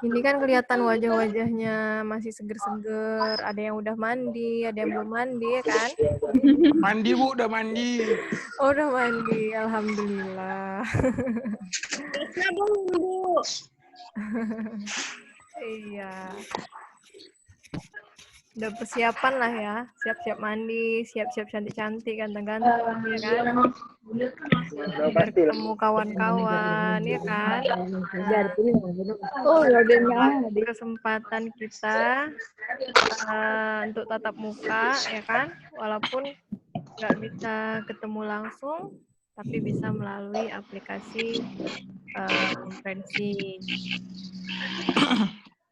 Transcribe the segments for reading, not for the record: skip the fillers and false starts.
Ini kan kelihatan wajah-wajahnya masih seger-seger. Ada yang udah mandi, ada yang belum mandi, ya kan? Mandi, Bu, udah mandi. Oh, udah mandi. Alhamdulillah. Bisa dong, Bu. Iya. Udah persiapan lah ya. Siap-siap mandi, siap-siap cantik-cantik, ganteng-ganteng, ya kan? Biar ketemu kawan-kawan, ya kan? Kesempatan kita untuk tatap muka, ya kan? Walaupun nggak bisa ketemu langsung, tapi bisa melalui aplikasi konferensi.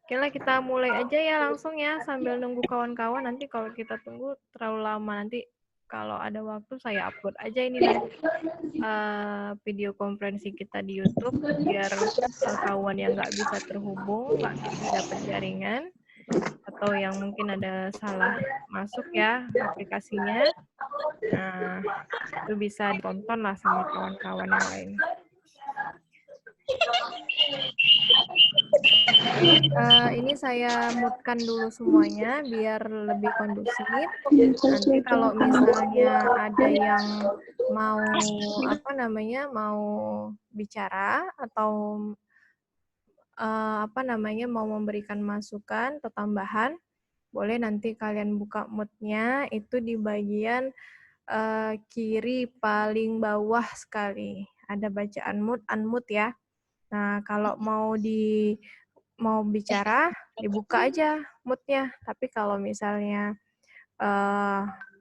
Oke lah, kita mulai aja ya langsung ya, sambil nunggu kawan-kawan. Nanti kalau kita tunggu terlalu lama, nanti kalau ada waktu saya upload aja ini nanti video konferensi kita di YouTube, biar kawan yang nggak bisa terhubung, nggak bisa dapat jaringan, atau yang mungkin ada salah masuk ya aplikasinya, nah itu bisa ditonton lah sama kawan-kawan yang lain. Ini saya mute-kan dulu semuanya biar lebih kondusif. Nanti kalau misalnya ada yang mau mau bicara atau mau memberikan masukan atau tambahan, boleh nanti kalian buka mute-nya itu di bagian kiri paling bawah sekali. Ada bacaan mute, unmute ya. Nah, kalau mau bicara, dibuka aja mute-nya. Tapi kalau misalnya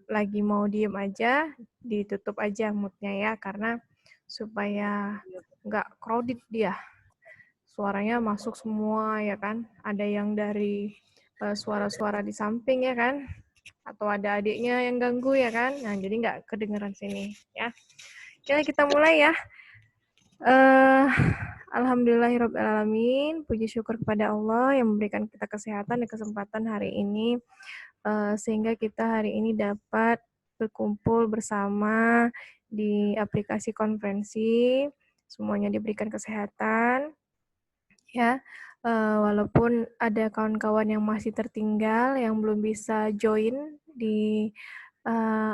lagi mau diem aja, ditutup aja mute-nya ya, karena supaya nggak crowded dia. Suaranya masuk semua ya kan. Ada yang dari suara-suara di samping ya kan. Atau ada adiknya yang ganggu ya kan. Nah, jadi nggak kedengeran sini ya. Oke, kita mulai ya. Alhamdulillahirrabbilalamin, puji syukur kepada Allah yang memberikan kita kesehatan dan kesempatan hari ini, sehingga kita hari ini dapat berkumpul bersama di aplikasi konferensi, semuanya diberikan kesehatan, ya, walaupun ada kawan-kawan yang masih tertinggal, yang belum bisa join di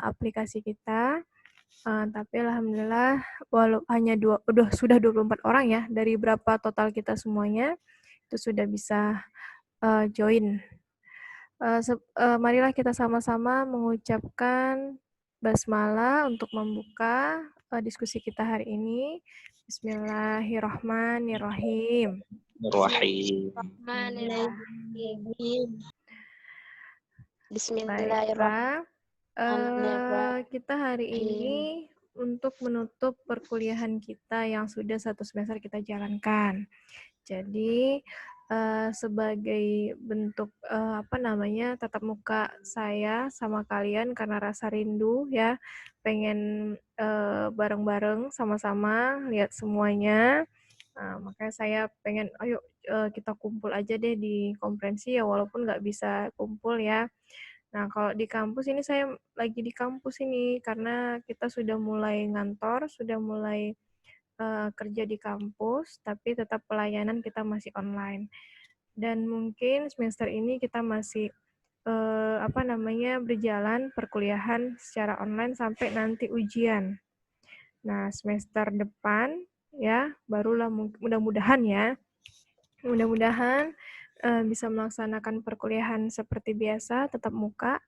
aplikasi kita, tapi alhamdulillah hanya sudah 24 orang ya dari berapa total kita semuanya itu sudah bisa join. Marilah kita sama-sama mengucapkan basmalah untuk membuka diskusi kita hari ini. Bismillahirrahmanirrahim. Bismillahirrahmanirrahim. Kita hari ini untuk menutup perkuliahan kita yang sudah 1 semester kita jalankan. Jadi sebagai bentuk tatap muka saya sama kalian karena rasa rindu ya, pengen bareng-bareng sama-sama lihat semuanya. Makanya saya pengen ayo kita kumpul aja deh di konferensi ya, walaupun nggak bisa kumpul ya. Nah, kalau di kampus ini saya lagi di kampus ini karena kita sudah mulai ngantor, sudah mulai kerja di kampus, tapi tetap pelayanan kita masih online. Dan mungkin semester ini kita masih berjalan perkuliahan secara online sampai nanti ujian. Nah, semester depan ya, barulah mudah-mudahan ya. Mudah-mudahan bisa melaksanakan perkuliahan seperti biasa, tetap muka.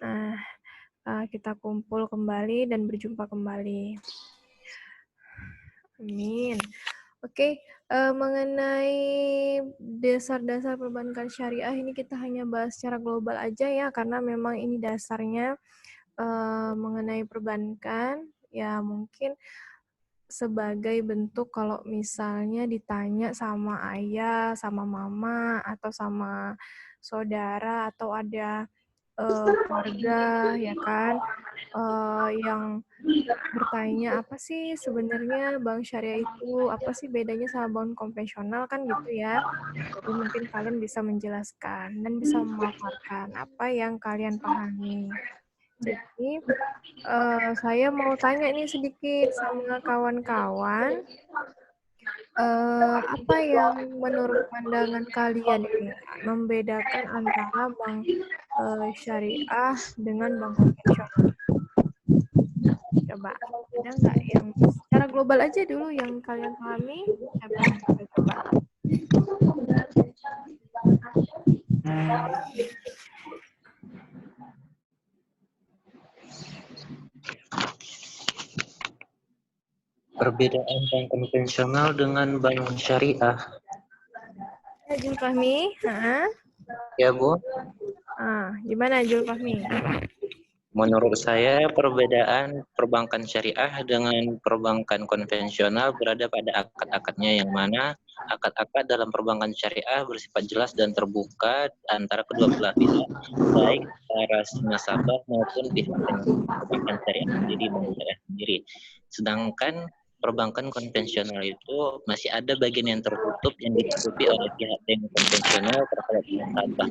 Nah, kita kumpul kembali dan berjumpa kembali. Amin. Oke, mengenai dasar-dasar perbankan syariah ini kita hanya bahas secara global aja ya, karena memang ini dasarnya mengenai perbankan, ya mungkin sebagai bentuk kalau misalnya ditanya sama ayah, sama mama, atau sama saudara, atau ada keluarga ya kan, yang bertanya apa sih sebenarnya bank syariah itu, apa sih bedanya sama bank konvensional kan gitu ya. Jadi mungkin kalian bisa menjelaskan dan bisa memaparkan apa yang kalian pahami. Jadi saya mau tanya nih sedikit sama kawan-kawan, apa yang menurut pandangan kalian ini membedakan antara bank syariah dengan bank konvensional? Coba, ada nggak yang secara global aja dulu yang kalian pahami? Siapa yang bisa coba? Perbedaan bank konvensional dengan bank syariah. Ya, Jul Fahmi. Ya, Bu. Gimana Jul Fahmi? Menurut saya, perbedaan perbankan syariah dengan perbankan konvensional berada pada akad-akadnya, yang mana akad-akad dalam perbankan syariah bersifat jelas dan terbuka antara kedua belah pihak, baik para nasabah maupun pihak perbankan syariah sendiri, bank syariah sendiri. Sedangkan perbankan konvensional itu masih ada bagian yang tertutup yang ditutupi oleh pihak bank konvensional terhadap nasabah.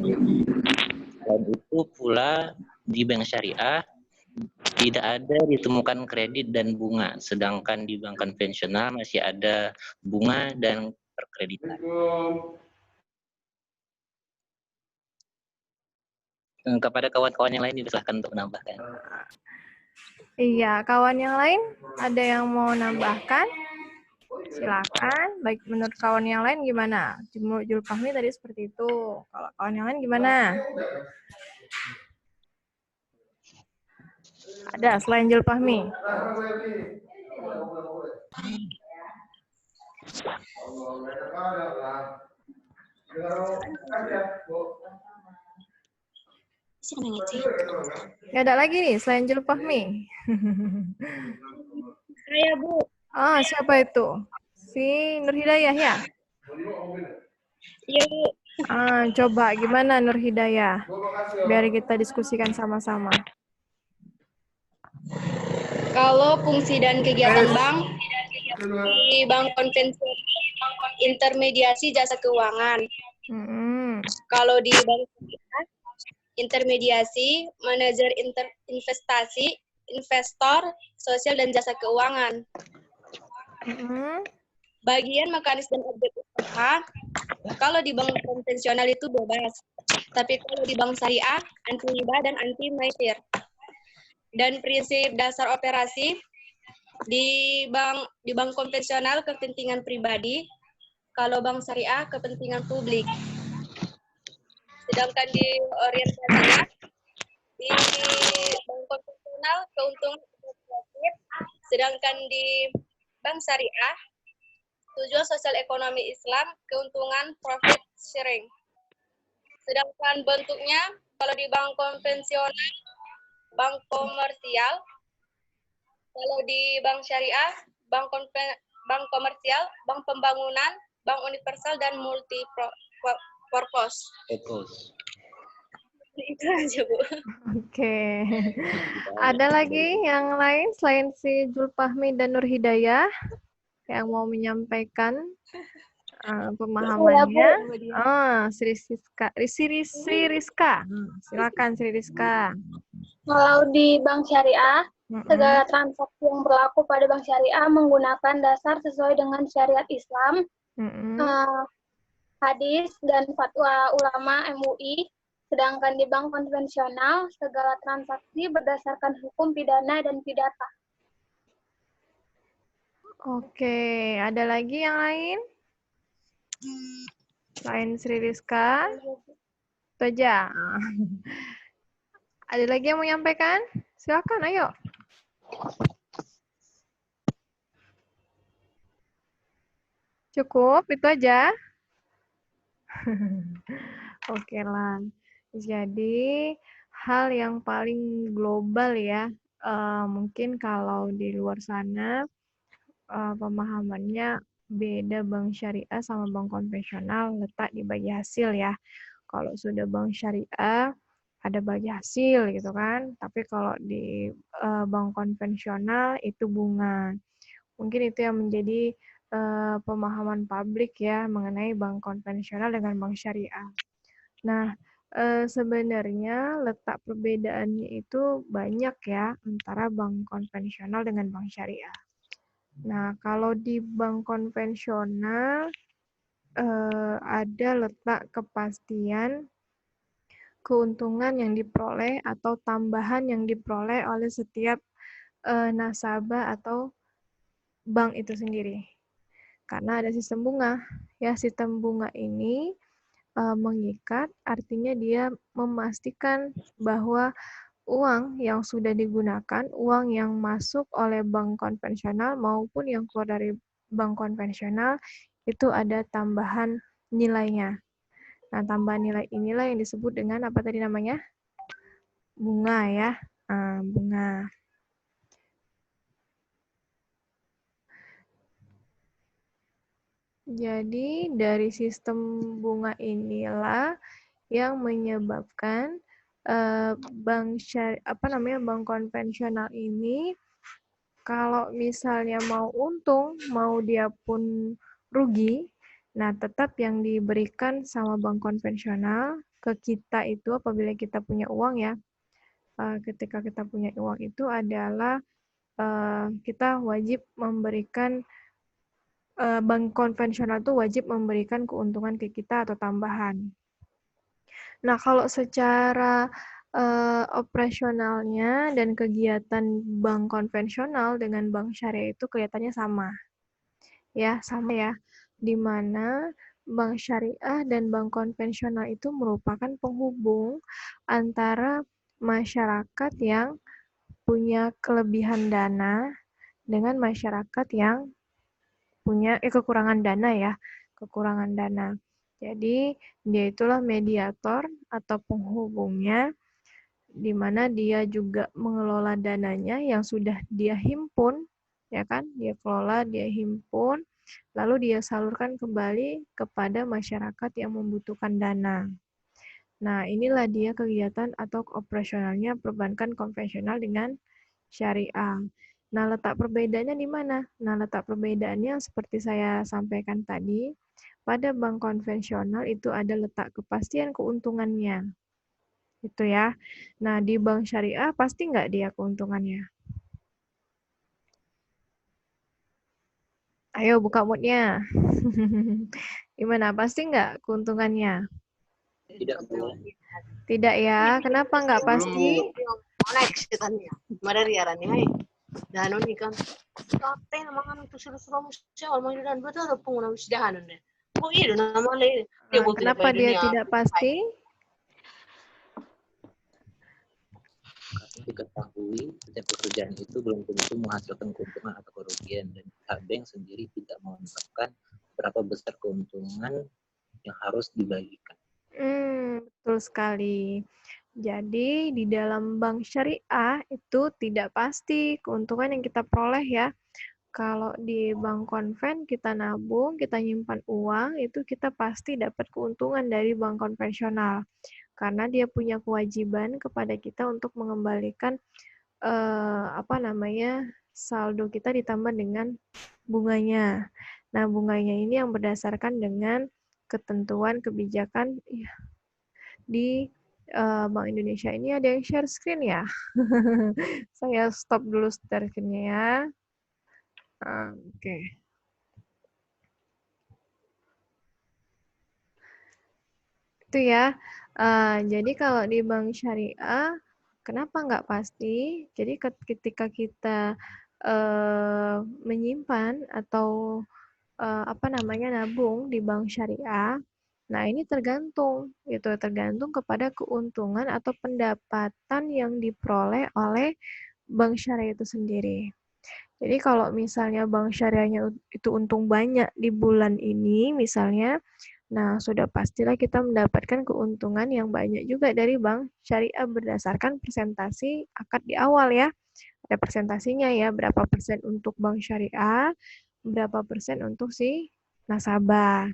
Selain itu pula di bank syariah tidak ada ditemukan kredit dan bunga, sedangkan di bank konvensional masih ada bunga dan perkreditan. Kepada kawan-kawan yang lain dipersilakan untuk menambahkan. Iya, kawan yang lain ada yang mau nambahkan? Silakan. Baik, menurut kawan yang lain gimana? Menurut Jul Fahmi tadi seperti itu. Kalau kawan yang lain gimana? Ada selain Jul Fahmi? Nggak ada lagi nih selain Jul Fahmi. Saya, Bu. Siapa itu? Si Nur Hidayah ya? Iya, Bu. Coba gimana Nur Hidayah? Biar kita diskusikan sama-sama. Kalau fungsi dan kegiatan bank di bank konvensional, intermediasi jasa keuangan. Kalau di bank syariah, intermediasi, manajer investasi, investor, sosial dan jasa keuangan. Bagian mekanis dan objek usaha, kalau di bank konvensional itu bebas. Tapi kalau di bank syariah, anti riba dan anti maisir. Dan prinsip dasar operasi di bank konvensional kepentingan pribadi, kalau bank syariah kepentingan publik. Sedangkan di orientasinya di bank konvensional keuntungan kolektif, sedangkan di bank syariah tujuan sosial ekonomi Islam keuntungan profit sharing. Sedangkan bentuknya kalau di bank konvensional bank komersial, kalau di bank syariah, bank komersial, bank pembangunan, bank universal, dan multi purpose. Itu aja, Bu. Oke. Ada lagi yang lain selain si Jul Fahmi dan Nur Hidayah yang mau menyampaikan pemahamannya? Sri Rizka. Silakan Sri Rizka. Kalau di bank syariah, segala transaksi yang berlaku pada bank syariah menggunakan dasar sesuai dengan syariat Islam, hadis, dan fatwa ulama MUI. Sedangkan di bank konvensional, segala transaksi berdasarkan hukum pidana dan pidata. Oke, ada lagi yang lain? Selain Sri Rizka? Itu aja. Ada lagi yang mau menyampaikan? Silakan, ayo. Cukup, itu aja. Oke lah. Jadi, hal yang paling global ya, mungkin kalau di luar sana, pemahamannya beda bank syariah sama bank konvensional letak di bagi hasil ya. Kalau sudah bank syariah, ada bagi hasil gitu kan. Tapi kalau di bank konvensional itu bunga. Mungkin itu yang menjadi pemahaman publik ya mengenai bank konvensional dengan bank syariah. Nah, sebenarnya letak perbedaannya itu banyak ya antara bank konvensional dengan bank syariah. Nah, kalau di bank konvensional ada letak kepastian keuntungan yang diperoleh atau tambahan yang diperoleh oleh setiap nasabah atau bank itu sendiri. Karena ada sistem bunga. Ya, sistem bunga ini mengikat, artinya dia memastikan bahwa uang yang sudah digunakan, uang yang masuk oleh bank konvensional maupun yang keluar dari bank konvensional, itu ada tambahan nilainya. Nah, tambahan nilai inilah yang disebut dengan apa tadi namanya? Bunga ya. Bunga. Jadi, dari sistem bunga inilah yang menyebabkan bank konvensional ini kalau misalnya mau untung, mau dia pun rugi, nah tetap yang diberikan sama bank konvensional ke kita itu apabila kita punya uang ya, ketika kita punya uang itu adalah kita wajib memberikan, bank konvensional itu wajib memberikan keuntungan ke kita atau tambahan. Nah, kalau secara operasionalnya dan kegiatan bank konvensional dengan bank syariah itu kelihatannya sama. Ya, sama ya. Di mana bank syariah dan bank konvensional itu merupakan penghubung antara masyarakat yang punya kelebihan dana dengan masyarakat yang punya kekurangan dana ya, kekurangan dana. Jadi, dia itulah mediator atau penghubungnya, di mana dia juga mengelola dananya yang sudah dia himpun, ya kan? Dia kelola, dia himpun, lalu dia salurkan kembali kepada masyarakat yang membutuhkan dana. Nah, inilah dia kegiatan atau operasionalnya perbankan konvensional dengan syariah. Nah, letak perbedaannya di mana? Nah, letak perbedaannya seperti saya sampaikan tadi, pada bank konvensional itu ada letak kepastian keuntungannya. Itu ya. Nah, di bank syariah pasti nggak dia keuntungannya? Ayo buka moodnya. Gimana? Pasti nggak keuntungannya? Tidak boleh. Tidak ya. Kenapa nggak pasti? Next katanya. Madari arani hai. Dan ini kan. Kate naman itu sudah musya orang dan betul ada pengguna musyahan deh. Oh iya nama lain. Kenapa dia tidak pasti? Diketahui setiap pekerjaan itu belum tentu menghasilkan keuntungan atau kerugian, dan pihak bank sendiri tidak menetapkan berapa besar keuntungan yang harus dibagikan. Betul sekali. Jadi di dalam bank syariah itu tidak pasti keuntungan yang kita peroleh ya. Kalau di bank konven kita nabung, kita nyimpan uang, itu kita pasti dapat keuntungan dari bank konvensional. Karena dia punya kewajiban kepada kita untuk mengembalikan saldo kita ditambah dengan bunganya. Nah, bunganya ini yang berdasarkan dengan ketentuan kebijakan di Bank Indonesia. Ini ada yang share screen ya? Saya stop dulu share screen-nya ya. Oke. Itu ya. Jadi kalau di bank syariah, kenapa nggak pasti? Jadi ketika kita menyimpan atau nabung di bank syariah, nah ini tergantung kepada keuntungan atau pendapatan yang diperoleh oleh bank syariah itu sendiri. Jadi kalau misalnya bank syariahnya itu untung banyak di bulan ini misalnya, nah sudah pastilah kita mendapatkan keuntungan yang banyak juga dari bank syariah berdasarkan presentasi akad di awal ya. Ada presentasinya ya, berapa persen untuk bank syariah, berapa persen untuk si nasabah.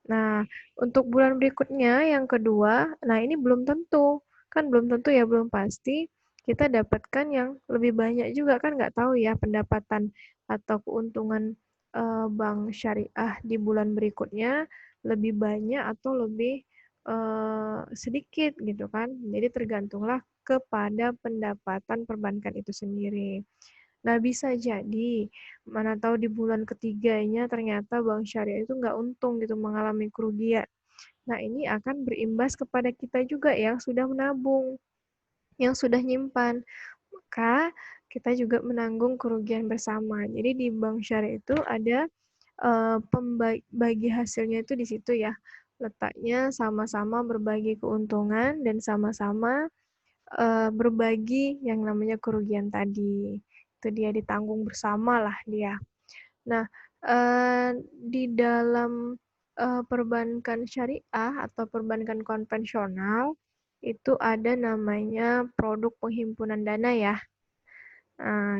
Nah, untuk bulan berikutnya yang kedua, nah ini belum tentu. Kan belum tentu ya, belum pasti kita dapatkan yang lebih banyak juga kan nggak tahu ya pendapatan atau keuntungan bank syariah di bulan berikutnya lebih banyak atau lebih sedikit gitu kan. Jadi tergantunglah kepada pendapatan perbankan itu sendiri. Nah, bisa jadi, mana tahu di bulan ketiganya ternyata bank syariah itu nggak untung gitu, mengalami kerugian. Nah, ini akan berimbas kepada kita juga yang sudah menabung, yang sudah nyimpan. Maka kita juga menanggung kerugian bersama. Jadi di bank syariah itu ada pembagi hasilnya itu di situ ya. Letaknya sama-sama berbagi keuntungan dan sama-sama berbagi yang namanya kerugian tadi. Itu dia ditanggung bersama lah dia. Nah, di dalam perbankan syariah atau perbankan konvensional itu ada namanya produk penghimpunan dana ya.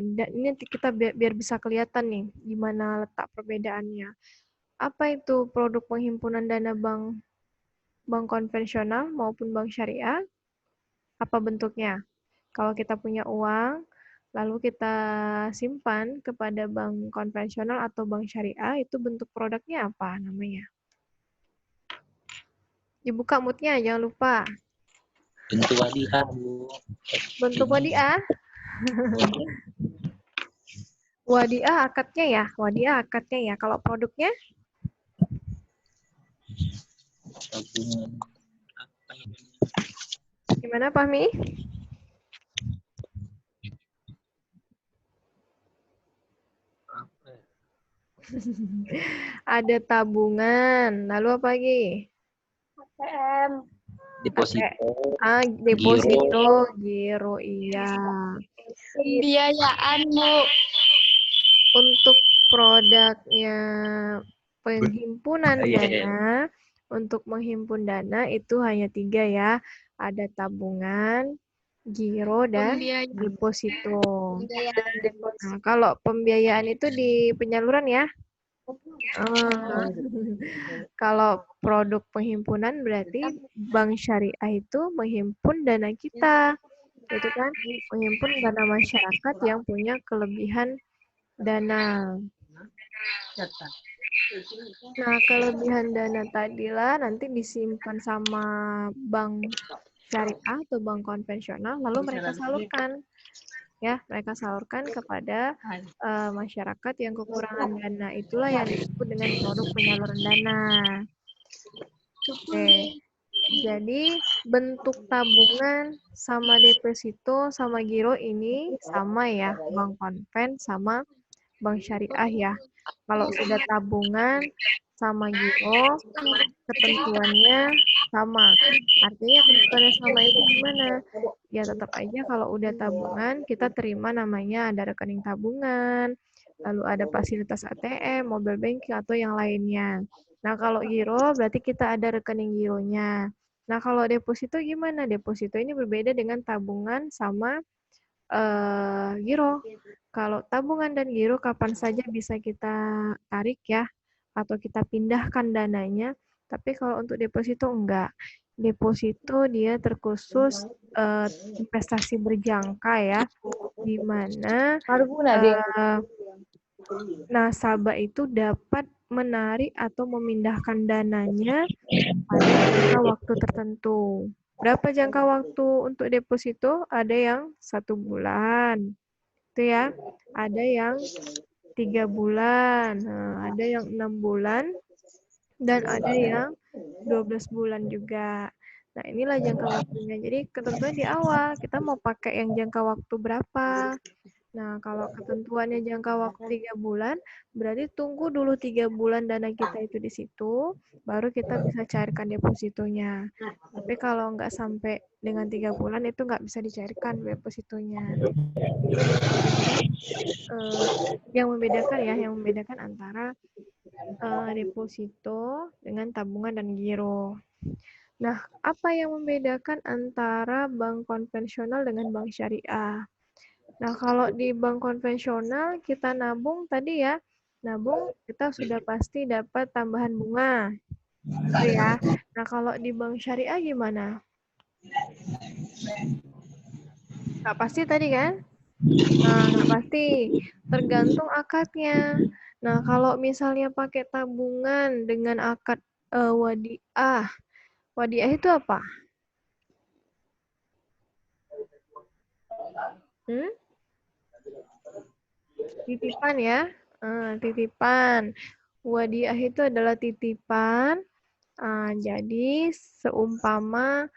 Dan ini kita biar bisa kelihatan nih gimana letak perbedaannya. Apa itu produk penghimpunan dana bank konvensional maupun bank syariah? Apa bentuknya? Kalau kita punya uang, lalu kita simpan kepada bank konvensional atau bank syariah, itu bentuk produknya apa namanya? Dibuka moodnya, jangan lupa. Bentuk wadiah, Bu. Bentuk wadiah? Wadiah akadnya ya? Wadiah akadnya ya. Kalau produknya? Tabungan. Gimana, Fahmi? Ada tabungan. Lalu apa lagi? ATM. Deposito. Deposito, giro, iya. Pembiayaan, Bu. Untuk produknya penghimpunan dana, untuk menghimpun dana itu hanya 3 ya. Ada tabungan, giro, dan deposito. Nah, kalau pembiayaan itu di penyaluran ya. Kalau produk penghimpunan berarti bank syariah itu menghimpun dana kita. Itu kan menghimpun dana masyarakat yang punya kelebihan dana. Nah, kelebihan dana tadilah nanti disimpan sama bank syariah atau bank konvensional, lalu mereka salurkan. Ya, mereka salurkan kepada masyarakat yang kekurangan dana. Itulah yang disebut dengan produk penyaluran dana. Oke. Jadi, bentuk tabungan sama deposito sama giro ini sama ya, bank konven sama bank syariah ya. Kalau sudah tabungan sama giro, ketentuannya sama. Artinya ketentuannya sama itu gimana? Ya tetap aja kalau udah tabungan, kita terima namanya ada rekening tabungan, lalu ada fasilitas ATM, mobile banking, atau yang lainnya. Nah, kalau giro berarti kita ada rekening gironya. Nah, kalau deposito gimana? Deposito ini berbeda dengan tabungan sama giro. Kalau tabungan dan giro kapan saja bisa kita tarik ya, atau kita pindahkan dananya. Tapi kalau untuk deposito enggak. Deposito dia terkhusus investasi berjangka ya, di mana nasabah itu dapat menarik atau memindahkan dananya pada jangka waktu tertentu. Berapa jangka waktu untuk deposito? Ada yang 1 bulan, itu ya. Ada yang 3 bulan, ada yang 6 bulan, dan ada yang 12 bulan juga. Nah, inilah jangka waktunya. Jadi, ketentuan di awal, kita mau pakai yang jangka waktu berapa. Nah, kalau ketentuannya jangka waktu 3 bulan, berarti tunggu dulu 3 bulan dana kita itu di situ, baru kita bisa cairkan depositonya. Tapi kalau nggak sampai dengan 3 bulan, itu nggak bisa dicairkan depositonya. Yang membedakan antara deposito dengan tabungan dan giro. Nah, apa yang membedakan antara bank konvensional dengan bank syariah? Nah, kalau di bank konvensional kita nabung tadi ya, nabung kita sudah pasti dapat tambahan bunga. Gitu ya. Nah, kalau di bank syariah gimana? Nggak pasti tadi kan? Nah, nggak pasti. Tergantung akadnya. Nah, kalau misalnya pakai tabungan dengan akad wadiah. Wadiah itu apa? Titipan ya. Titipan. Wadiah itu adalah titipan. Jadi seumpama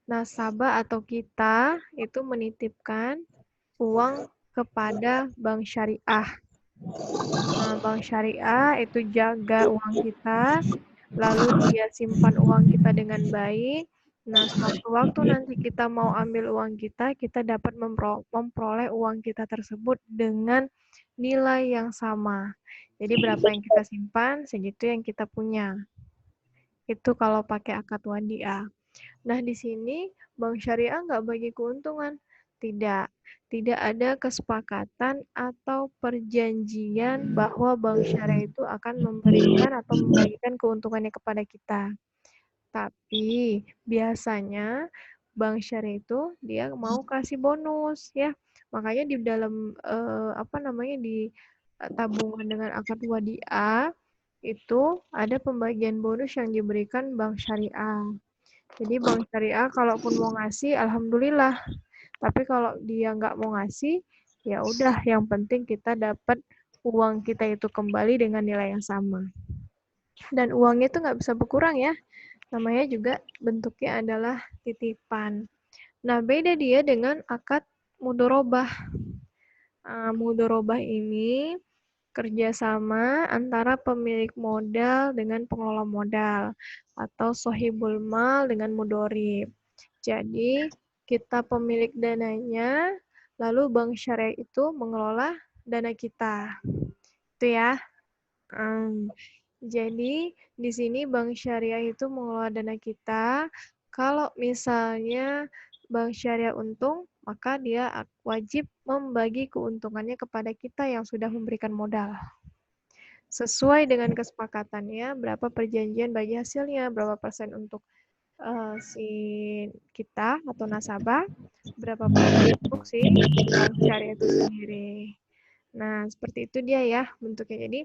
nasabah atau kita itu menitipkan uang kepada bank syariah. Bank syariah itu jaga uang kita, lalu dia simpan uang kita dengan baik. Nah, sewaktu-waktu nanti kita mau ambil uang kita dapat memperoleh uang kita tersebut dengan nilai yang sama. Jadi berapa yang kita simpan, segitu yang kita punya. Itu kalau pakai akad wadiah. Nah, di sini bank syariah nggak bagi keuntungan. Tidak. Tidak ada kesepakatan atau perjanjian bahwa bank syariah itu akan memberikan atau membagikan keuntungannya kepada kita. Tapi biasanya bank syariah itu dia mau kasih bonus ya. Makanya di dalam di tabungan dengan akad wadiah itu ada pembagian bonus yang diberikan bank syariah. Jadi bank syariah kalaupun mau ngasih, alhamdulillah. Tapi kalau dia nggak mau ngasih, ya udah. Yang penting kita dapat uang kita itu kembali dengan nilai yang sama. Dan uangnya itu nggak bisa berkurang ya. Namanya juga bentuknya adalah titipan. Nah, beda dia dengan akad mudorobah. Mudorobah ini kerjasama antara pemilik modal dengan pengelola modal atau sohibul mal dengan mudorib. Jadi kita pemilik dananya, lalu bank syariah itu mengelola dana kita. Itu ya. Jadi di sini bank syariah itu mengelola dana kita. Kalau misalnya bank syariah untung, maka dia wajib membagi keuntungannya kepada kita yang sudah memberikan modal. Sesuai dengan kesepakatannya, berapa perjanjian bagi hasilnya, berapa persen untuk si kita atau nasabah, berapa persen untuk si bank syariah itu sendiri. Nah, seperti itu dia ya bentuknya. Jadi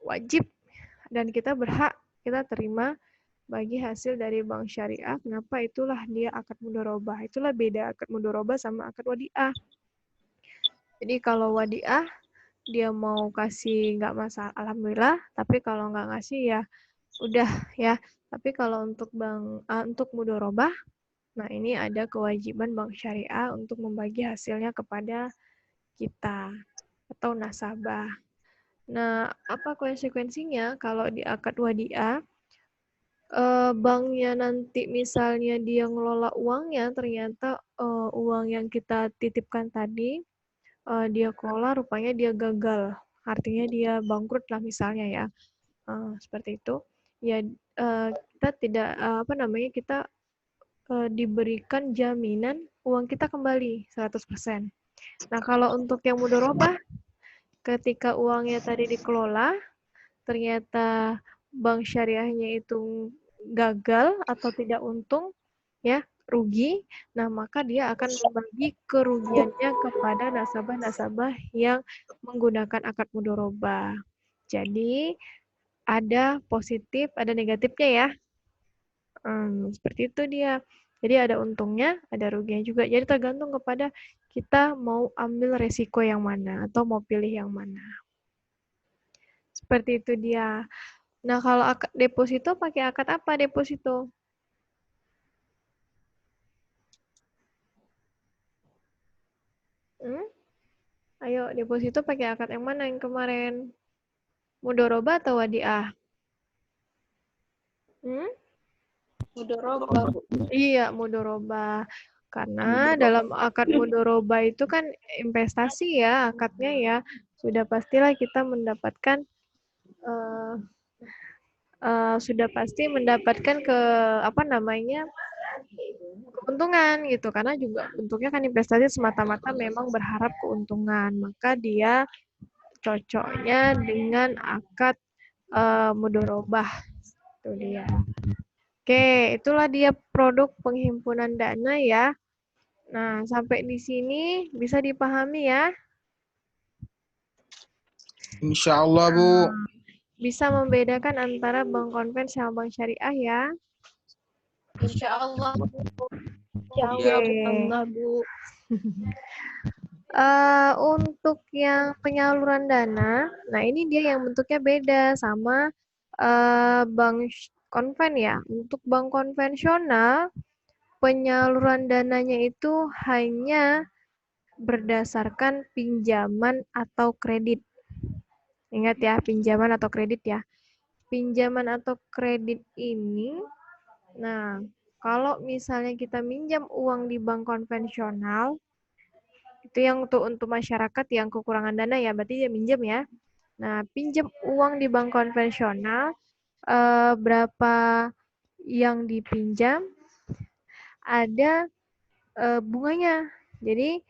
wajib dan kita berhak kita terima bagi hasil dari bank syariah. Kenapa? Itulah dia akad mudorobah. Itulah beda akad mudorobah sama akad wadiah. Jadi kalau wadiah dia mau kasih nggak masalah, alhamdulillah. Tapi kalau nggak ngasih ya udah ya. Tapi kalau untuk untuk mudorobah, nah ini ada kewajiban bank syariah untuk membagi hasilnya kepada kita atau nasabah. Nah, apa konsekuensinya kalau di akad wadiah? Banknya nanti misalnya dia ngelola uangnya, ternyata uang yang kita titipkan tadi, dia kelola rupanya dia gagal. Artinya dia bangkrut lah misalnya ya. Seperti itu. Ya, kita tidak, kita diberikan jaminan uang kita kembali 100%. Nah, kalau untuk yang mudorobah, ketika uangnya tadi dikelola, ternyata bank syariahnya itu gagal atau tidak untung, ya rugi, nah maka dia akan membagi kerugiannya kepada nasabah-nasabah yang menggunakan akad mudorobah. Jadi ada positif, ada negatifnya ya. Seperti itu dia. Jadi ada untungnya, ada ruginya juga. Jadi tergantung kepada kita mau ambil resiko yang mana atau mau pilih yang mana. Seperti itu dia. Nah, kalau deposito pakai akad apa deposito? Ayo, deposito pakai akad yang mana yang kemarin? Mudorobah atau wadiah? Mudorobah. Iya, mudorobah. Karena dalam akad mudorobah itu kan investasi ya, akadnya ya. Sudah pastilah kita mendapatkan keuntungan gitu, karena juga bentuknya kan investasi semata-mata memang berharap keuntungan, maka dia cocoknya dengan akad mudorobah. Itu dia. Oke, itulah dia produk penghimpunan dana ya. Nah, sampai di sini bisa dipahami ya? Insya Allah, Bu. Bisa membedakan antara bank konvensional sama bank syariah ya? Insya Allah. Oke. Allah, Bu. Untuk yang penyaluran dana, nah ini dia yang bentuknya beda sama bank konven ya. Untuk bank konvensional, penyaluran dananya itu hanya berdasarkan pinjaman atau kredit. Ingat ya, pinjaman atau kredit ya. Pinjaman atau kredit ini, nah kalau misalnya kita minjam uang di bank konvensional, itu yang untuk masyarakat yang kekurangan dana ya, berarti dia minjem ya. Nah, pinjam uang di bank konvensional, berapa yang dipinjam, ada bunganya. Jadi,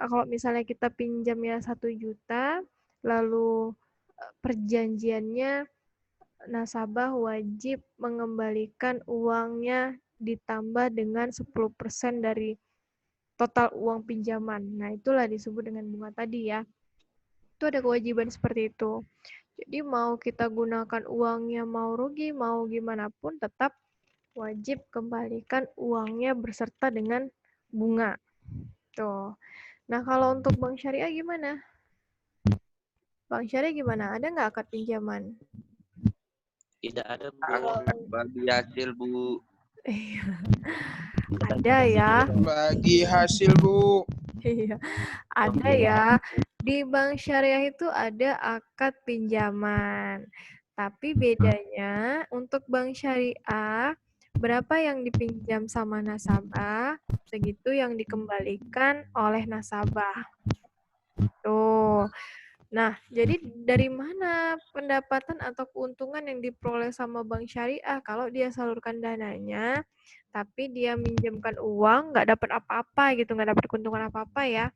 kalau misalnya kita pinjamnya 1 juta, lalu perjanjiannya nasabah wajib mengembalikan uangnya ditambah dengan 10% dari total uang pinjaman. Nah, itulah disebut dengan bunga tadi ya. Itu ada kewajiban seperti itu. Jadi mau kita gunakan uangnya mau rugi, mau gimana pun tetap wajib kembalikan uangnya berserta dengan bunga. Tuh. Nah, kalau untuk bank syariah gimana? Bank syariah gimana? Ada nggak akad pinjaman? Tidak ada, Bu. Bagi hasil, Bu. Ada ya. Bagi hasil, Bu. Iya, ada ya. Di bank syariah itu ada akad pinjaman. Tapi bedanya untuk bank syariah, berapa yang dipinjam sama nasabah, segitu yang dikembalikan oleh nasabah. Tuh. Nah, jadi dari mana pendapatan atau keuntungan yang diperoleh sama bank syariah kalau dia salurkan dananya, tapi dia minjamkan uang, nggak dapat apa-apa gitu, nggak dapat keuntungan apa-apa ya.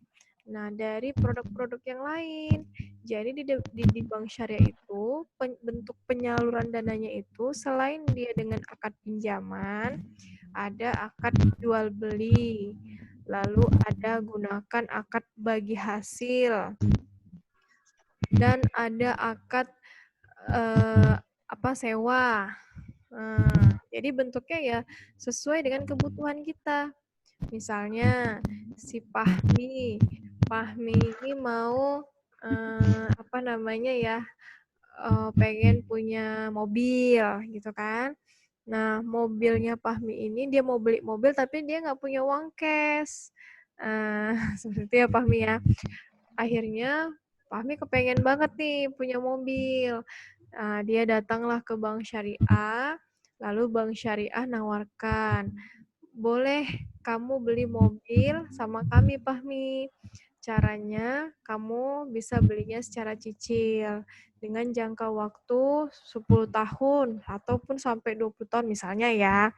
Nah, dari produk-produk yang lain. Jadi di bank syariah itu, bentuk penyaluran dananya itu, selain dia dengan akad pinjaman, ada akad jual beli, lalu ada gunakan akad bagi hasil, dan ada akad sewa. Jadi bentuknya ya sesuai dengan kebutuhan kita. Misalnya si Pahmi ini mau pengen punya mobil gitu kan. Nah, mobilnya Pahmi ini dia mau beli mobil tapi dia nggak punya uang cash. Seperti itu ya Pahmi ya. Akhirnya Fahmi kepengen banget nih punya mobil. Nah, dia datanglah ke bank syariah, lalu bank syariah nawarkan, boleh kamu beli mobil sama kami Fahmi. Caranya kamu bisa belinya secara cicil dengan jangka waktu 10 tahun ataupun sampai 20 tahun misalnya ya.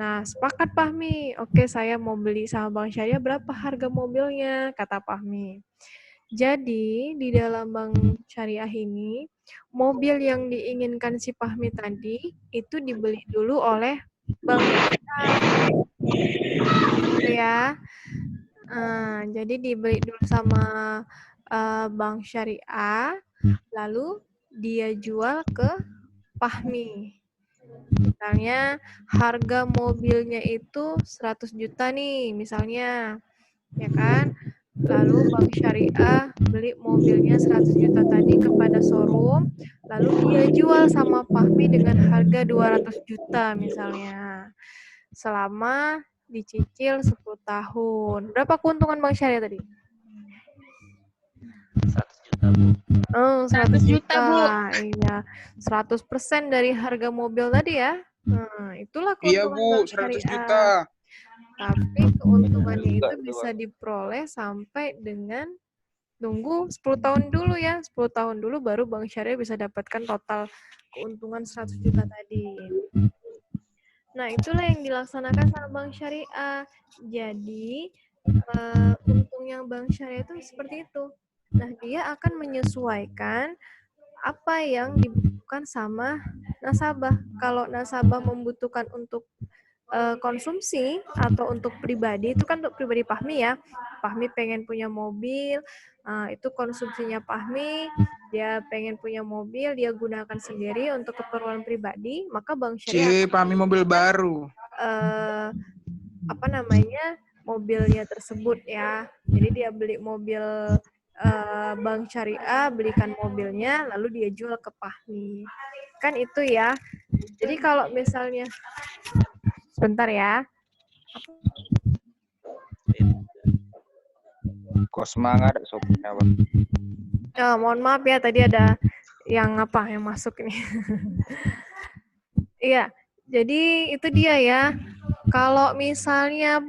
Nah, sepakat Fahmi. Oke, saya mau beli sama bank syariah, berapa harga mobilnya? Kata Fahmi. Jadi, di dalam bank syariah ini, mobil yang diinginkan si Fahmi tadi, itu dibeli dulu oleh bank syariah. Gitu ya. Jadi dibeli dulu sama bank syariah, lalu dia jual ke Fahmi. Misalnya, harga mobilnya itu 100 juta nih, misalnya. Ya kan? Lalu bank syariah beli mobilnya 100 juta tadi kepada showroom, lalu dia jual sama Fahmi dengan harga 200 juta misalnya. Selama dicicil 10 tahun. Berapa keuntungan bank syariah tadi? 100 juta, Bu. 100 juta, Bu. Iya. 100% dari harga mobil tadi ya. Itulah Iya, keuntungan Bu, bank 100 syariah. juta. Tapi keuntungannya itu bisa diperoleh sampai dengan tunggu 10 tahun dulu ya. 10 tahun dulu baru bank syariah bisa dapatkan total keuntungan 100 juta tadi. Nah, itulah yang dilaksanakan sama bank syariah. Jadi, untung yang bank syariah itu seperti itu. Nah, dia akan menyesuaikan apa yang dibutuhkan sama nasabah. Kalau nasabah membutuhkan untuk konsumsi atau untuk pribadi, itu kan untuk pribadi Fahmi ya. Fahmi pengen punya mobil, itu konsumsinya Fahmi, dia pengen punya mobil, dia gunakan sendiri untuk keperluan pribadi, maka bank syariah Pahmi mobil baru. mobilnya tersebut ya. Jadi dia beli mobil bank syariah, belikan mobilnya, lalu dia jual ke Fahmi. Kan itu ya. Jadi kalau misalnya, sebentar ya. Kok semangat sopnya, Bang? Oh, mohon maaf ya, tadi ada yang masuk nih. Iya, jadi itu dia ya. Kalau misalnya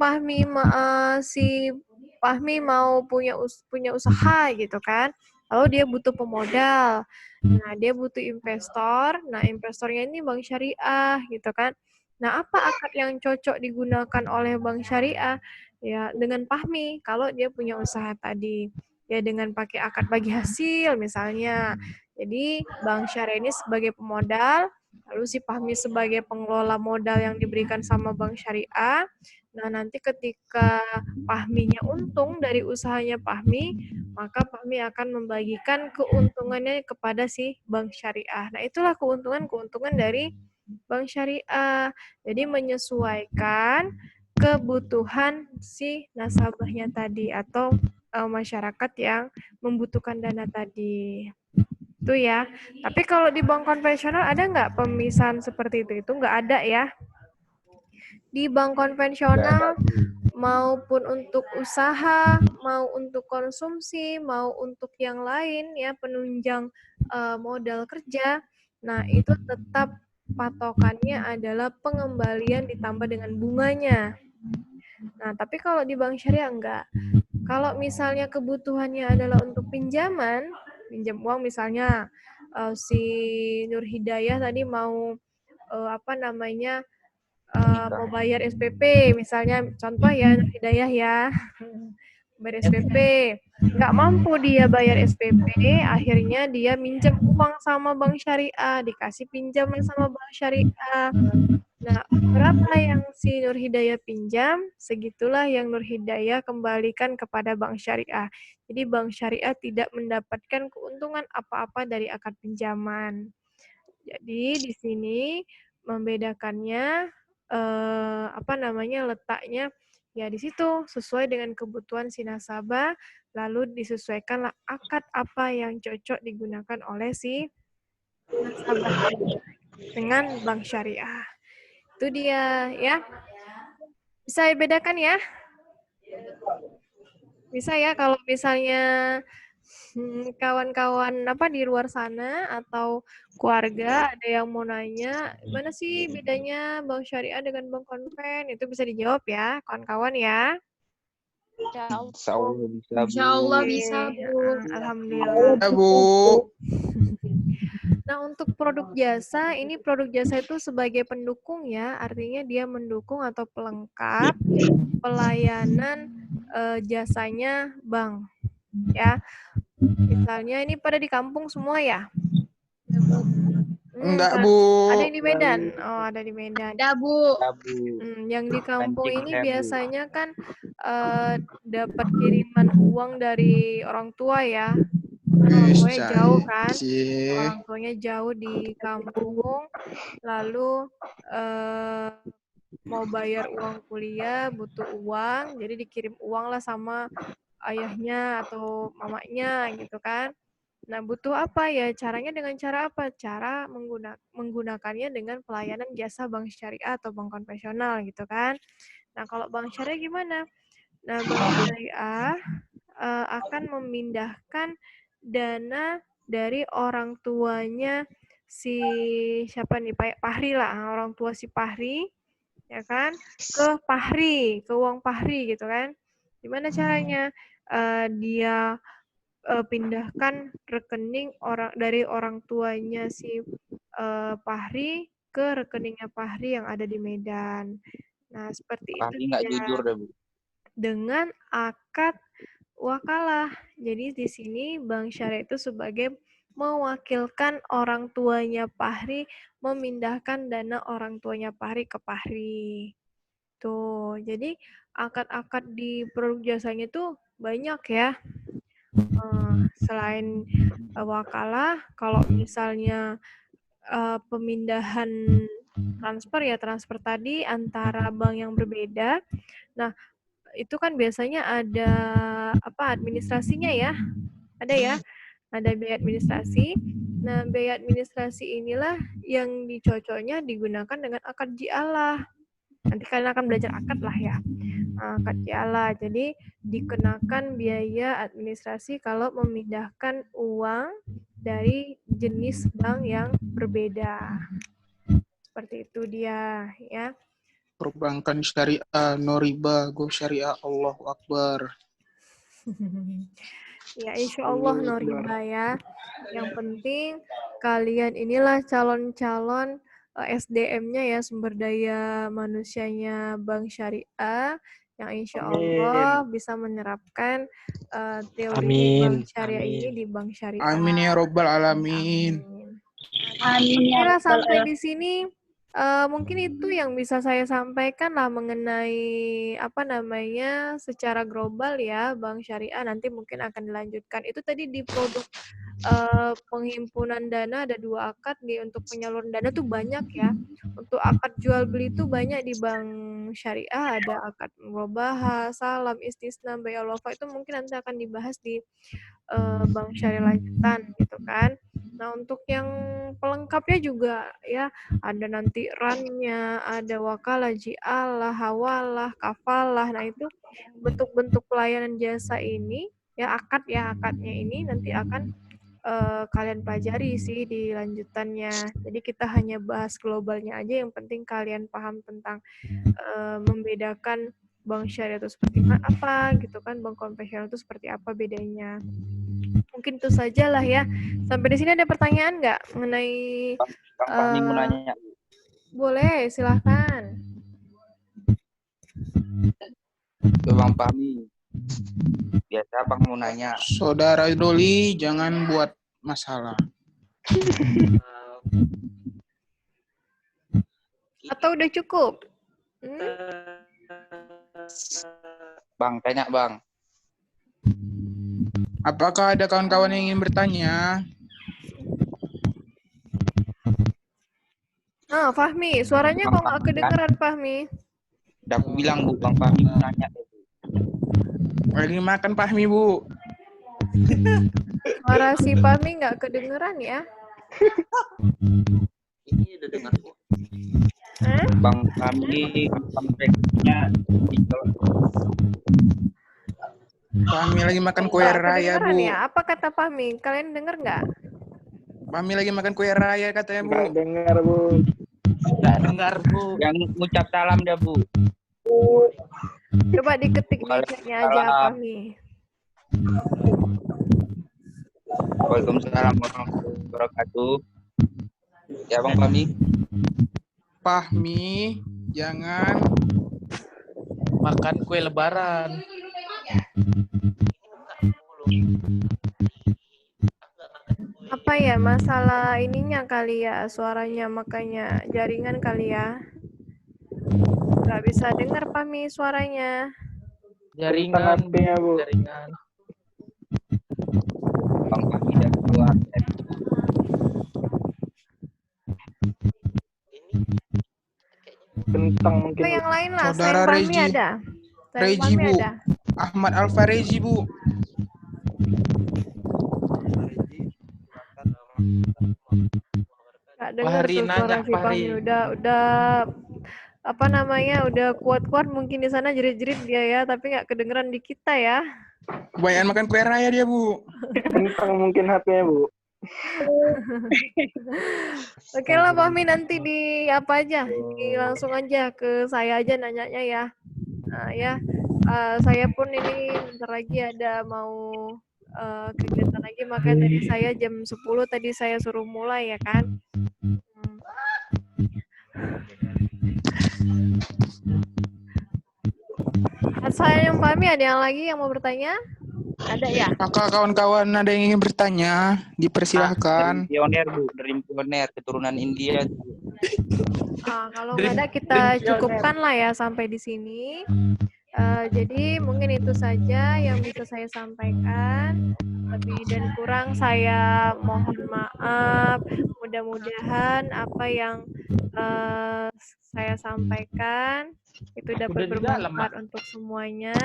si Fahmi mau punya usaha gitu kan, lalu dia butuh pemodal. Nah, dia butuh investor. Nah, investornya ini bank syariah gitu kan. Nah, apa akad yang cocok digunakan oleh bank syariah? Ya, dengan Fahmi kalau dia punya usaha tadi. Ya, dengan pakai akad bagi hasil misalnya. Jadi, bank syariah ini sebagai pemodal, lalu si Fahmi sebagai pengelola modal yang diberikan sama bank syariah. Nah, nanti ketika Fahminya untung dari usahanya Fahmi, maka Fahmi akan membagikan keuntungannya kepada si bank syariah. Nah, itulah keuntungan-keuntungan dari bank syariah. Jadi menyesuaikan kebutuhan si nasabahnya tadi atau masyarakat yang membutuhkan dana tadi. Itu ya. Tapi kalau di bank konvensional ada nggak pemisahan seperti itu? Itu nggak ada ya. Di bank konvensional maupun untuk usaha, mau untuk konsumsi, mau untuk yang lain ya penunjang modal kerja. Nah, itu tetap patokannya adalah pengembalian ditambah dengan bunganya. Nah, tapi kalau di bank syariah enggak. Kalau misalnya kebutuhannya adalah untuk pinjam uang misalnya si Nur Hidayah tadi mau mau bayar SPP misalnya, contoh ya Nur Hidayah ya, bayar SPP, nggak mampu dia bayar SPP, akhirnya dia minjem uang sama bank syariah, dikasih pinjaman sama bank syariah. Nah, berapa yang si Nur Hidayah pinjam, segitulah yang Nur Hidayah kembalikan kepada bank syariah. Jadi bank syariah tidak mendapatkan keuntungan apa-apa dari akad pinjaman. Jadi di sini membedakannya letaknya ya di situ sesuai dengan kebutuhan si nasabah, lalu disesuaikanlah akad apa yang cocok digunakan oleh si nasabah dengan bank syariah. Itu dia ya. Bisa dibedakan ya? Bisa ya kalau misalnya kawan-kawan di luar sana atau keluarga ada yang mau nanya, mana sih bedanya bank syariah dengan bank konven? Itu bisa dijawab ya, kawan-kawan ya. Insya Allah bisa, Bu. Insya Allah bisa, Bu. Alhamdulillah. Ya, Bu. Nah, untuk produk jasa, ini produk jasa itu sebagai pendukung ya, artinya dia mendukung atau pelengkap pelayanan jasanya bank. Ya, misalnya ini pada di kampung semua ya? Enggak, Bu. Ada yang di Medan? Oh, ada di Medan. Ada, Bu. Yang di kampung ini biasanya kan dapat kiriman uang dari orang tua ya. Orang tuanya jauh kan? Orang tuanya jauh di kampung, lalu mau bayar uang kuliah, butuh uang, jadi dikirim uang lah sama ayahnya atau mamanya gitu kan. Nah, butuh apa ya? Caranya dengan cara apa? Cara menggunakannya dengan pelayanan jasa bank syariah atau bank konvensional gitu kan. Nah, kalau bank syariah gimana? Nah, bank syariah akan memindahkan dana dari orang tuanya si siapa nih, Fahri lah, orang tua si Fahri ya kan, ke Fahri, ke uang Fahri gitu kan. Gimana caranya? Dia pindahkan rekening dari orang tuanya si Fahri ke rekeningnya Fahri yang ada di Medan. Nah, seperti itu Fahri nggak jujur deh, Bu. dengan akad wakalah. Jadi di sini bank syariah itu sebagai mewakilkan orang tuanya Fahri memindahkan dana orang tuanya Fahri ke Fahri. Tuh, jadi akad-akad di produk jasanya tuh banyak ya. Selain wakalah, kalau misalnya pemindahan transfer tadi antara bank yang berbeda. Nah, itu kan biasanya ada administrasinya ya. Ada ya, ada biaya administrasi. Nah, biaya administrasi inilah yang dicocoknya digunakan dengan akad ji'alah. Nanti kalian akan belajar akad lah ya. Akad ji'alah. Jadi dikenakan biaya administrasi kalau memindahkan uang dari jenis bank yang berbeda. Seperti itu dia ya. Perbankan syariah, no riba, go syariah, Allahu Akbar. Ya, insya Allah no riba ya. Yang penting kalian inilah calon-calon SDM-nya ya, sumber daya manusianya Bank Syariah, yang insya Allah bisa menerapkan teori Bank Syariah ini di Bank Syariah. Amin ya Robbal Alamin. Amin ya Kira sampai di sini mungkin itu yang bisa saya sampaikan lah mengenai secara global ya Bank Syariah. Nanti mungkin akan dilanjutkan. Itu tadi di produk penghimpunan dana ada 2 akad nih. Untuk penyaluran dana tuh banyak ya. Untuk akad jual beli itu banyak di Bank Syariah. Ada akad murabahah, salam, istisna, bayar wafa, itu mungkin nanti akan dibahas di Bank Syariah lanjutan gitu kan. Nah, untuk yang pelengkapnya juga ya, ada nanti rannya, ada wakalah, ji'alah, hawalah, kafalah. Nah, itu bentuk-bentuk pelayanan jasa ini ya, akadnya ini nanti akan kalian pelajari sih di lanjutannya. Jadi kita hanya bahas globalnya aja, yang penting kalian paham tentang membedakan bank syariah itu seperti apa gitu kan, bank konvensional itu seperti apa bedanya. Mungkin itu sajalah ya. Sampai di sini ada pertanyaan nggak mengenai? Bang Fahmi mau nanya. Boleh, silahkan. Bang Fahmi. Biasa Bang mau nanya. Saudara Doli, jangan buat masalah. Atau udah cukup? Bang, tanya Bang. Apakah ada kawan-kawan yang ingin bertanya? Fahmi, suaranya kok nggak kedengeran, Fahmi? Udah aku bilang, Bu, Bang Fahmi mau nanya. Lagi makan Fahmi, Bu. Suara si Fahmi nggak kedengeran ya? Ini udah dengar, Bu. Bang Fahmi, konteksnya Fahmi lagi makan kue raya, Bu. Ya? Apa kata Fahmi? Kalian denger nggak? Fahmi lagi makan kue raya katanya, Bu. Nggak dengar, Bu. Nggak dengar, Bu. Yang ngucap salam dah, Bu. Coba diketik di chatnya aja, Fahmi. Waalaikumsalam warahmatullahi wabarakatuh. Ya, Bang Fahmi. Fahmi, jangan makan kue lebaran. Apa ya, masalah ininya kali ya, suaranya, makanya jaringan kali ya. Nggak bisa dengar Fahmi suaranya. Jaringan, Bu. Jaringan. Bang Fahmi dah keluar. Kentang mungkin. Apa yang lain lah, Saudara selain Fahmi Regi. ada? Selain Regi, Fahmi Bu. ada? Ahmad Alfarezi, Bu. Nggak dengar tuh suara si Fahmi. Udah kuat-kuat mungkin di sana jerit-jerit dia ya, tapi nggak kedengeran di kita ya. Kebanyakan makan kue raya dia, Bu. Kentang mungkin HP-nya, Bu. Oke lah Fahmi, nanti langsung aja ke saya aja nanyanya ya. Nah, ya, saya pun ini bentar lagi ada mau kegiatan lagi, makanya tadi saya jam 10 tadi saya suruh mulai ya kan. Saya yang Fahmi, ada yang lagi yang mau bertanya? Ada ya? Apakah kawan-kawan ada yang ingin bertanya? Dipersilahkan. Pioner, Bu, dari pioner keturunan India. Kalau nggak ada kita cukupkan lah ya sampai di sini. Jadi mungkin itu saja yang bisa saya sampaikan. Lebih dan kurang saya mohon maaf. Mudah-mudahan apa yang saya sampaikan itu dapat bermanfaat untuk semuanya,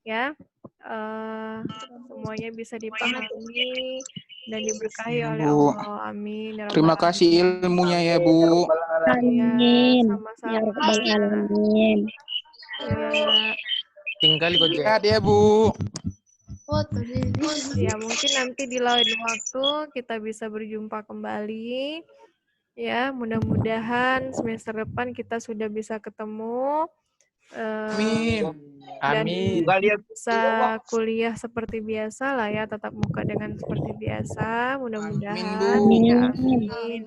ya. Semuanya bisa dipahami dan diberkahi oleh Bu. Allah. Amin. Ya Terima Rabbal kasih Alamin. ilmunya ya, Bu. Iya, sama-sama. Ya Rabbal Alamin. Ya. Tinggal Gojek. Sehat ya, Bu. Ya, mungkin nanti di lain waktu kita bisa berjumpa kembali. Ya, mudah-mudahan semester depan kita sudah bisa ketemu. Amin. Dan Amin. bisa kuliah seperti biasa lah ya, tatap muka dengan seperti biasa. Mudah-mudahan. Amin, Bu. Ya, Amin. amin.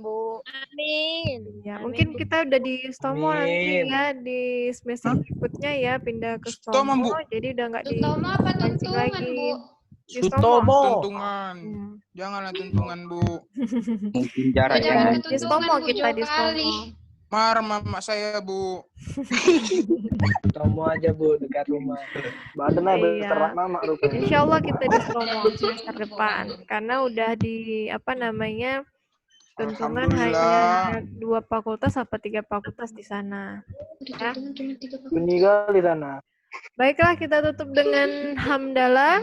Amin. Ya, mungkin kita udah di Stomo nanti ya, di semester berikutnya ya, pindah ke Stomo, Bu. Stomo. Jadi udah nggak Sutomo apa dipancing tuntungan, lagi. Bu? Di Sutomo. Tuntungan. Janganlah tuntungan, Bu. Mungkin jarak Jangan yang Di tuntungan, Stomo Bu, kita jauh di Stomo. kali. Mar mama saya, Bu. Tomo aja Bu, dekat rumah. Badan aja Iya. terang mama rupanya. Insya Allah kita di Stomo semester depan. Karena udah di, apa namanya, tuntungan hanya 2 fakultas apa 3 fakultas di sana. Ya. Bunyi kali sana. Baiklah, kita tutup dengan hamdalah.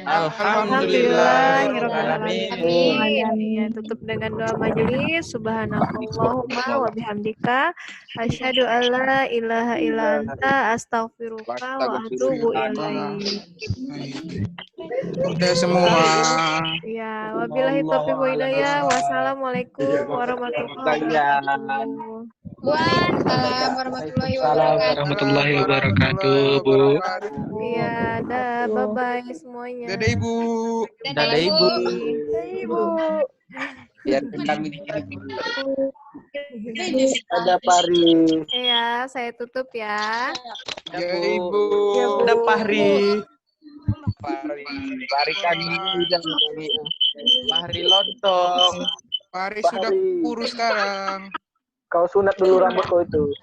Alhamdulillah. Alhamdulillahirobbilalamin. Ya, tutup dengan doa majelis. Subhanakallahumma wa bihamdika asyhadu alla ilaha illa anta astaghfiruka wa atubu ilaik. Udah semua. Ya, wabillahi taufiq wa hidayah. Wassalamualaikum warahmatullahi wabarakatuh. Waalaikumsalam warahmatullahi Warahmatullahi wabarakatuh, Bu. Iya, dah, bye-bye semuanya. Dadah, Ibu. Dadah, Ibu. Ibu. biar kami di sini. Ada Pari. Ya, saya tutup ya. Ya, Ibu. Udah Pahri. Pari kami dan Pahri lontong. Pari sudah kurus sekarang. Kau sunat dulu rambut kau itu.